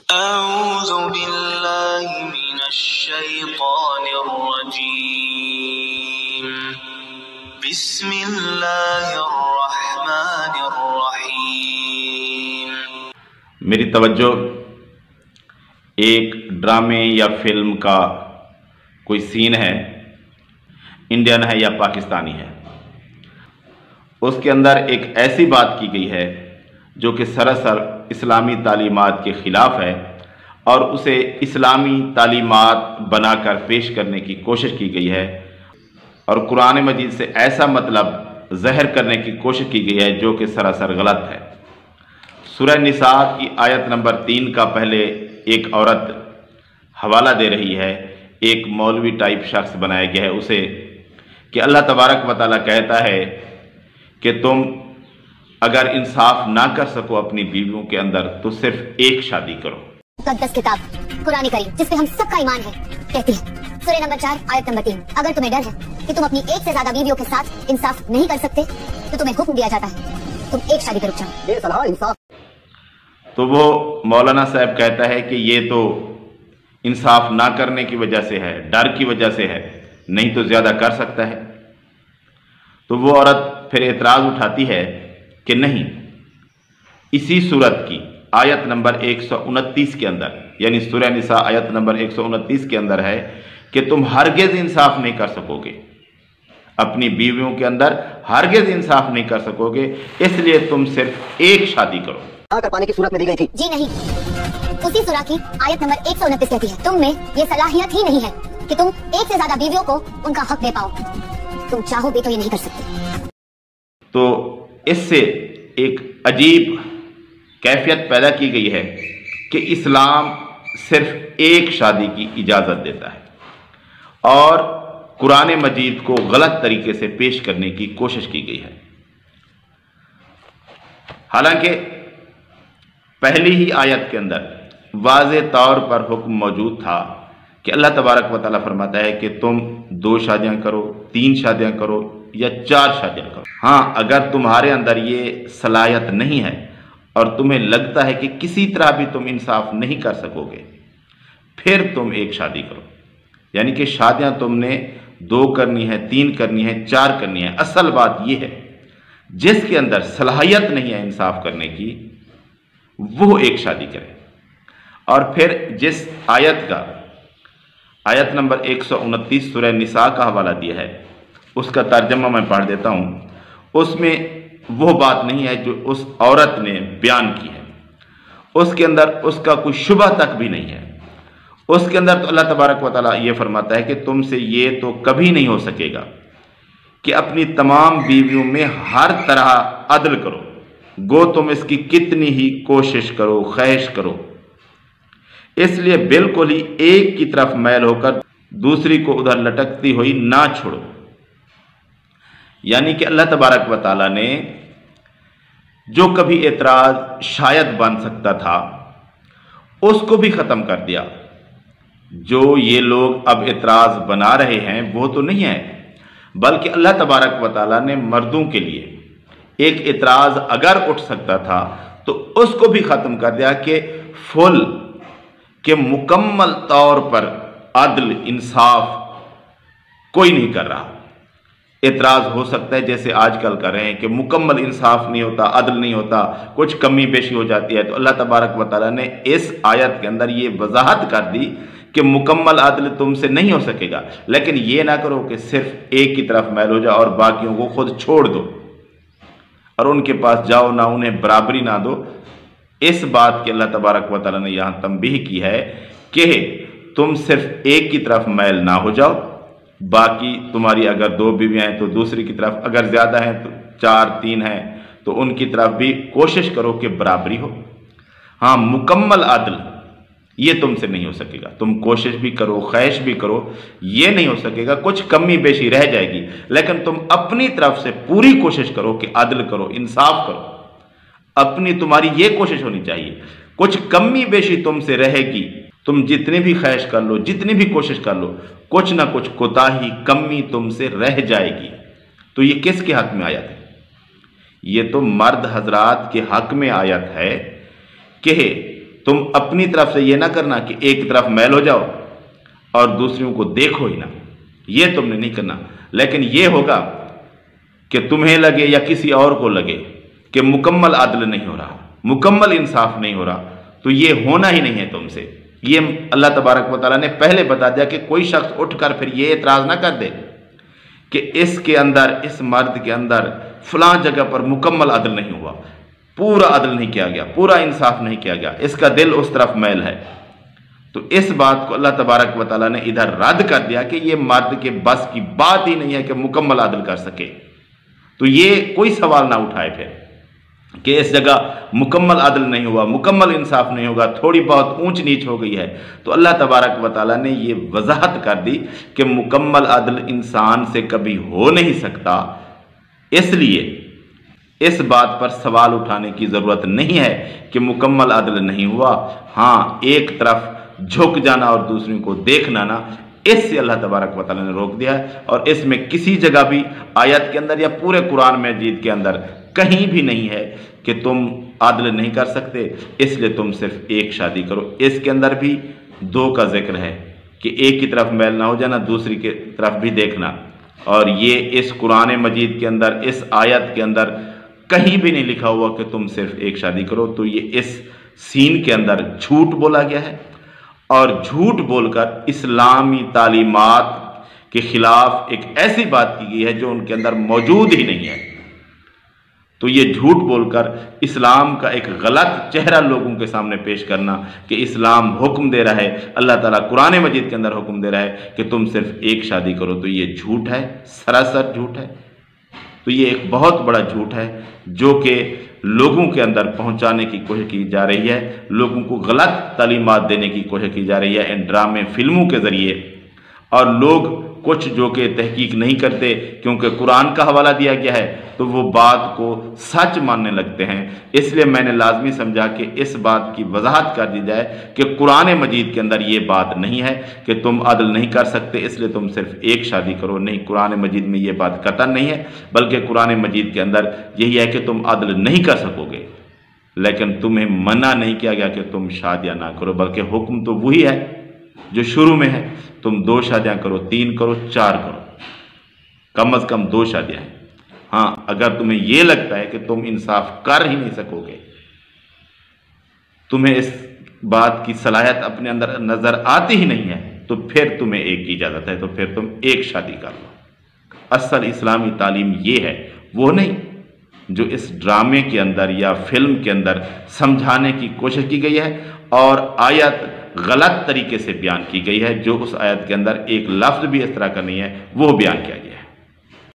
أعوذ بالله من الشيطان الرجيم بسم الله الرحمن الرحیم۔ میری توجہ ایک ڈرامے یا فلم کا کوئی سین ہے، انڈین ہے یا پاکستانی ہے، اس کے اندر ایک ایسی بات کی گئی ہے جو کہ سراسر اسلامی تعلیمات کے خلاف ہے اور اسے اسلامی تعلیمات بنا کر پیش کرنے کی کوشش کی گئی ہے اور قرآن مجید سے ایسا مطلب ظاہر کرنے کی کوشش کی گئی ہے جو کہ سراسر غلط ہے۔ سورہ نساء کی آیت نمبر 3 کا پہلے ایک عورت حوالہ دے رہی ہے، ایک مولوی ٹائپ شخص بنایا گیا ہے اسے، کہ اللہ تبارک و تعالیٰ کہتا ہے کہ تم اگر انصاف نہ کر سکو اپنی بیویوں کے اندر تو صرف ایک شادی کرو۔ مقدس کتاب قرآن کریم جس پہ ہم سب کا ایمان ہے کہتی ہے سورہ نمبر 4 آیت نمبر 3، اگر تمہیں ڈر ہے کہ تم اپنی ایک سے زیادہ بیویوں کے ساتھ انصاف نہیں کر سکتے تو تمہیں حکم دیا جاتا ہے تم ایک شادی پر رک جاؤ۔ یہ صلاح انصاف۔ تو وہ مولانا صاحب کہتا ہے کہ یہ تو انصاف نہ کرنے کی وجہ سے ہے، ڈر کی وجہ سے ہے، نہیں تو زیادہ کر سکتا ہے۔ تو وہ عورت پھر اعتراض اٹھاتی ہے کہ نہیں، اسی صورت کی آیت نمبر 129 کے اندر، یعنی سورہ نساء آیت نمبر 129 کے اندر ہے کہ تم ہرگز انصاف نہیں کر سکو گے، اپنی بیویوں کے اندر ہرگز انصاف نہیں کر سکو گے، اس لیے تم صرف ایک شادی کرو۔ کر پانے کی صورت میں دی گئی تھی؟ جی نہیں، اسی سورہ کی آیت نمبر 129 کہتی ہے تم میں یہ صلاحیت ہی نہیں ہے کہ تم ایک سے زیادہ بیویوں کو ان کا حق دے پاؤ، تم چاہو بھی تو یہ نہیں کر سکتے۔ تو اس سے ایک عجیب کیفیت پیدا کی گئی ہے کہ اسلام صرف ایک شادی کی اجازت دیتا ہے اور قرآن مجید کو غلط طریقے سے پیش کرنے کی کوشش کی گئی ہے۔ حالانکہ پہلی ہی آیت کے اندر واضح طور پر حکم موجود تھا کہ اللہ تبارک و تعالیٰ فرماتا ہے کہ تم 2 شادیاں کرو، 3 شادیاں کرو یا 4 شادیاں کرو۔ ہاں، اگر تمہارے اندر یہ صلاحیت نہیں ہے اور تمہیں لگتا ہے کہ کسی طرح بھی تم انصاف نہیں کر سکو گے، پھر تم ایک شادی کرو۔ یعنی کہ شادیاں تم نے 2 کرنی ہے، 3 کرنی ہے، 4 کرنی ہے۔ اصل بات یہ ہے جس کے اندر صلاحیت نہیں ہے انصاف کرنے کی وہ ایک شادی کرے۔ اور پھر جس آیت نمبر 129 سورہ نساء کا حوالہ دیا ہے اس کا ترجمہ میں پڑھ دیتا ہوں۔ اس میں وہ بات نہیں ہے جو اس عورت نے بیان کی ہے، اس کے اندر اس کا کوئی شبہ تک بھی نہیں ہے۔ اس کے اندر تو اللہ تبارک و تعالیٰ یہ فرماتا ہے کہ تم سے یہ تو کبھی نہیں ہو سکے گا کہ اپنی تمام بیویوں میں ہر طرح عدل کرو، گو تم اس کی کتنی ہی کوشش کرو، خواہش کرو، اس لیے بالکل ہی ایک کی طرف میل ہو کر دوسری کو ادھر لٹکتی ہوئی نہ چھوڑو۔ یعنی کہ اللہ تبارک و تعالیٰ نے جو کبھی اعتراض شاید بن سکتا تھا اس کو بھی ختم کر دیا۔ جو یہ لوگ اب اعتراض بنا رہے ہیں وہ تو نہیں ہے، بلکہ اللہ تبارک و تعالیٰ نے مردوں کے لیے ایک اعتراض اگر اٹھ سکتا تھا تو اس کو بھی ختم کر دیا کہ فل کہ مکمل طور پر عدل انصاف کوئی نہیں کر رہا۔ اعتراض ہو سکتا ہے جیسے آج کل کر رہے ہیں کہ مکمل انصاف نہیں ہوتا، عدل نہیں ہوتا، کچھ کمی بیشی ہو جاتی ہے۔ تو اللہ تبارک و تعالیٰ نے اس آیت کے اندر یہ وضاحت کر دی کہ مکمل عدل تم سے نہیں ہو سکے گا، لیکن یہ نہ کرو کہ صرف ایک کی طرف میل ہو جاؤ اور باقیوں کو خود چھوڑ دو اور ان کے پاس جاؤ نہ، انہیں برابری نہ دو۔ اس بات کی اللہ تبارک و تعالیٰ نے یہاں تنبیہ کی ہے کہ تم صرف ایک کی طرف میل نہ ہو جاؤ، باقی تمہاری اگر 2 بیویاں ہیں تو دوسری کی طرف، اگر زیادہ ہیں تو 4 3 ہیں تو ان کی طرف بھی کوشش کرو کہ برابری ہو۔ ہاں، مکمل عدل یہ تم سے نہیں ہو سکے گا، تم کوشش بھی کرو، خواہش بھی کرو، یہ نہیں ہو سکے گا، کچھ کمی بیشی رہ جائے گی، لیکن تم اپنی طرف سے پوری کوشش کرو کہ عدل کرو، انصاف کرو۔ اپنی تمہاری یہ کوشش ہونی چاہیے، کچھ کمی بیشی تم سے رہے گی، تم جتنی بھی خواہش کر لو، جتنی بھی کوشش کر لو، کچھ نہ کچھ کوتاہی کمی تم سے رہ جائے گی۔ تو یہ کس کے حق میں آیت ہے؟ یہ تو مرد حضرات کے حق میں آیت ہے کہ تم اپنی طرف سے یہ نہ کرنا کہ ایک طرف میل ہو جاؤ اور دوسروں کو دیکھو ہی نہ، یہ تم نے نہیں کرنا، لیکن یہ ہوگا کہ تمہیں لگے یا کسی اور کو لگے کہ مکمل عدل نہیں ہو رہا، مکمل انصاف نہیں ہو رہا، تو یہ ہونا ہی نہیں ہے تم سے۔ یہ اللہ تبارک و تعالیٰ نے پہلے بتا دیا کہ کوئی شخص اٹھ کر پھر یہ اعتراض نہ کر دے کہ اس کے اندر، اس مرد کے اندر فلاں جگہ پر مکمل عدل نہیں ہوا، پورا عدل نہیں کیا گیا، پورا انصاف نہیں کیا گیا، اس کا دل اس طرف میل ہے۔ تو اس بات کو اللہ تبارک و تعالیٰ نے ادھر رد کر دیا کہ یہ مرد کے بس کی بات ہی نہیں ہے کہ مکمل عدل کر سکے، تو یہ کوئی سوال نہ اٹھائے پھر کہ اس جگہ مکمل عدل نہیں ہوا، مکمل انصاف نہیں ہوگا، تھوڑی بہت اونچ نیچ ہو گئی ہے۔ تو اللہ تبارک و تعالیٰ نے یہ وضاحت کر دی کہ مکمل عدل انسان سے کبھی ہو نہیں سکتا، اس لیے اس بات پر سوال اٹھانے کی ضرورت نہیں ہے کہ مکمل عدل نہیں ہوا۔ ہاں، ایک طرف جھک جانا اور دوسروں کو دیکھنا نا، اس سے اللہ تبارک و تعالیٰ نے روک دیا ہے، اور اس میں کسی جگہ بھی آیت کے اندر یا پورے قرآن مجید کے اندر کہیں بھی نہیں ہے کہ تم عدل نہیں کر سکتے، اس لیے تم صرف ایک شادی کرو۔ اس کے اندر بھی دو کا ذکر ہے کہ ایک کی طرف میل نہ ہو جانا، دوسری کی طرف بھی دیکھنا، اور یہ اس قرآن مجید کے اندر، اس آیت کے اندر کہیں بھی نہیں لکھا ہوا کہ تم صرف ایک شادی کرو۔ تو یہ اس سین کے اندر جھوٹ بولا گیا ہے، اور جھوٹ بول کر اسلامی تعلیمات کے خلاف ایک ایسی بات کی گئی ہے جو ان کے اندر موجود ہی نہیں ہے۔ تو یہ جھوٹ بول کر اسلام کا ایک غلط چہرہ لوگوں کے سامنے پیش کرنا کہ اسلام حکم دے رہا ہے، اللہ تعالیٰ قرآن مجید کے اندر حکم دے رہا ہے کہ تم صرف ایک شادی کرو، تو یہ جھوٹ ہے، سراسر جھوٹ ہے۔ تو یہ ایک بہت بڑا جھوٹ ہے جو کہ لوگوں کے اندر پہنچانے کی کوشش کی جا رہی ہے، لوگوں کو غلط تعلیمات دینے کی کوشش کی جا رہی ہے ان ڈرامے فلموں کے ذریعے، اور لوگ کچھ جو کہ تحقیق نہیں کرتے کیونکہ قرآن کا حوالہ دیا گیا ہے تو وہ بات کو سچ ماننے لگتے ہیں۔ اس لیے میں نے لازمی سمجھا کہ اس بات کی وضاحت کر دی جائے کہ قرآن مجید کے اندر یہ بات نہیں ہے کہ تم عدل نہیں کر سکتے اس لیے تم صرف ایک شادی کرو، نہیں، قرآن مجید میں یہ بات قطعاً نہیں ہے، بلکہ قرآن مجید کے اندر یہی ہے کہ تم عدل نہیں کر سکو گے، لیکن تمہیں منع نہیں کیا گیا کہ تم شادیاں نہ کرو، بلکہ حکم تو وہی ہے جو شروع میں ہے، تم 2 شادیاں کرو، 3 کرو، 4 کرو، کم از کم 2 شادیاں ہیں۔ ہاں، اگر تمہیں یہ لگتا ہے کہ تم انصاف کر ہی نہیں سکو گے، تمہیں اس بات کی صلاحیت اپنے اندر نظر آتی ہی نہیں ہے، تو پھر تمہیں ایک کی اجازت ہے، تو پھر تم ایک شادی کر لو۔ اصل اسلامی تعلیم یہ ہے، وہ نہیں جو اس ڈرامے کے اندر یا فلم کے اندر سمجھانے کی کوشش کی گئی ہے، اور آیت غلط طریقے سے بیان کی گئی ہے، جو اس آیت کے اندر ایک لفظ بھی اس طرح کا نہیں ہے وہ بیان کیا گیا۔